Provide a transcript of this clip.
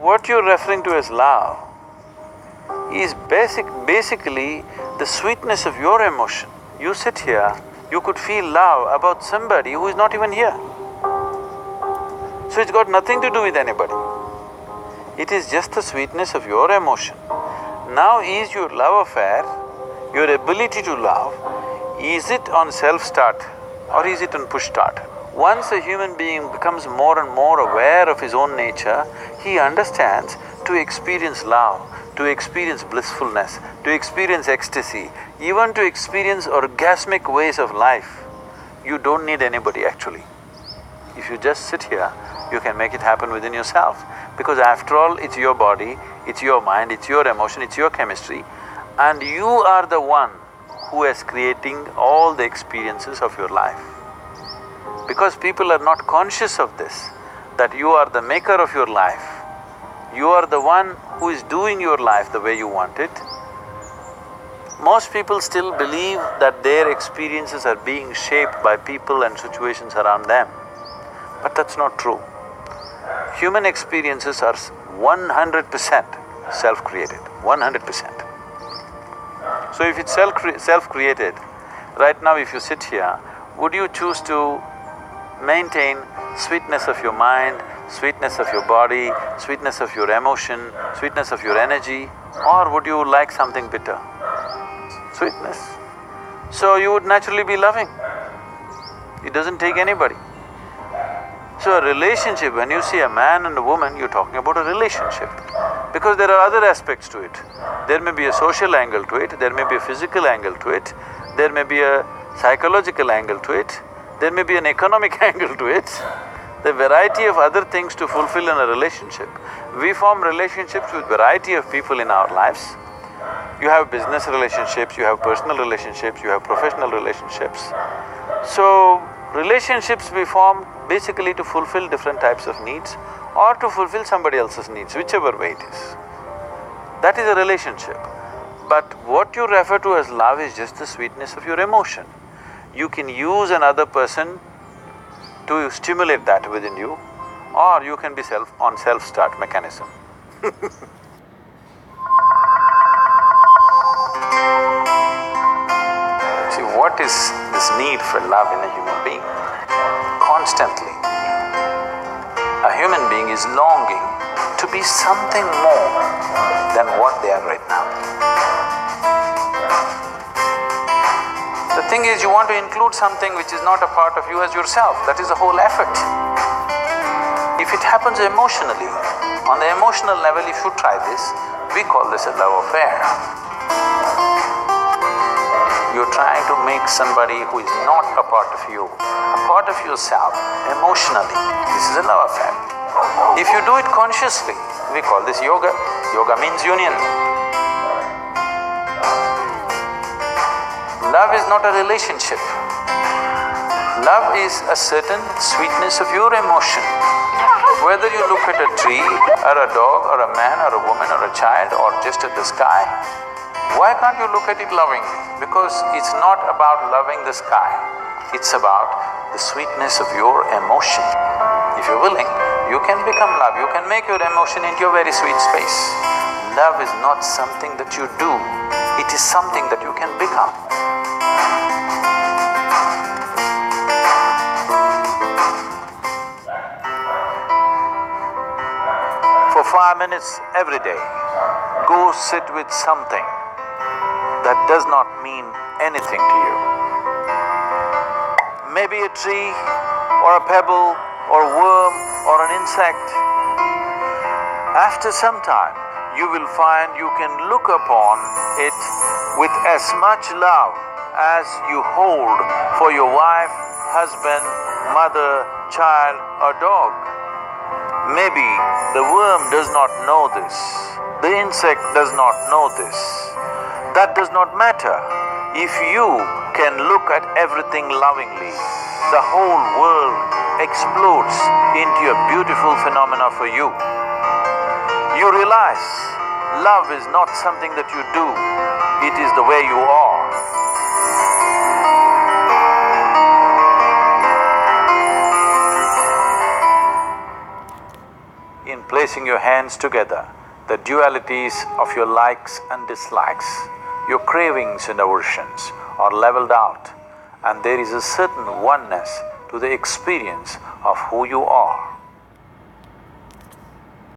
what you're referring to as love is basically the sweetness of your emotion. You sit here, you could feel love about somebody who is not even here. So it's got nothing to do with anybody. It is just the sweetness of your emotion. Now is your love affair, your ability to love, is it on self-start or is it on push-start? Once a human being becomes more and more aware of his own nature, he understands to experience love, to experience blissfulness, to experience ecstasy, even to experience orgasmic ways of life. You don't need anybody actually. If you just sit here, you can make it happen within yourself. Because after all, it's your body, it's your mind, it's your emotion, it's your chemistry, and you are the one who is creating all the experiences of your life. Because people are not conscious of this, that you are the maker of your life, you are the one who is doing your life the way you want it. Most people still believe that their experiences are being shaped by people and situations around them, but that's not true. Human experiences are 100% self-created, 100%. So if it's self-created, right now if you sit here, would you choose to maintain sweetness of your mind, sweetness of your body, sweetness of your emotion, sweetness of your energy, or would you like something bitter? Sweetness. So you would naturally be loving. It doesn't take anybody. So a relationship, when you see a man and a woman, you're talking about a relationship. Because there are other aspects to it. There may be a social angle to it, there may be a physical angle to it, there may be a psychological angle to it, there may be an economic angle to it. The variety of other things to fulfill in a relationship. We form relationships with variety of people in our lives. You have business relationships, you have personal relationships, you have professional relationships. So, relationships we form basically to fulfill different types of needs or to fulfill somebody else's needs, whichever way it is. That is a relationship. But what you refer to as love is just the sweetness of your emotion. You can use another person to stimulate that within you, or you can be on self-start mechanism. See, what is this need for love in a human being? Constantly, a human being is longing to be something more than what they are right now. The thing is, you want to include something which is not a part of you as yourself, that is the whole effort. If it happens emotionally, on the emotional level, if you try this, we call this a love affair. You're trying to make somebody who is not a part of you, a part of yourself, emotionally. This is a love affair. If you do it consciously, we call this yoga. Yoga means union. Love is not a relationship. Love is a certain sweetness of your emotion. Whether you look at a tree, or a dog, or a man, or a woman, or a child, or just at the sky, why can't you look at it lovingly? Because it's not about loving the sky, it's about the sweetness of your emotion. If you're willing, you can become love, you can make your emotion into a very sweet space. Love is not something that you do, it is something that you can become. For 5 minutes every day, go sit with something that does not mean anything to you. Maybe a tree, or a pebble, or a worm, or an insect. After some time, you will find you can look upon it with as much love as you hold for your wife, husband, mother, child, or dog. Maybe the worm does not know this, the insect does not know this. That does not matter. If you can look at everything lovingly, the whole world explodes into a beautiful phenomena for you. You realize love is not something that you do, it is the way you are. In places placing your hands together, the dualities of your likes and dislikes, your cravings and aversions are leveled out, and there is a certain oneness to the experience of who you are.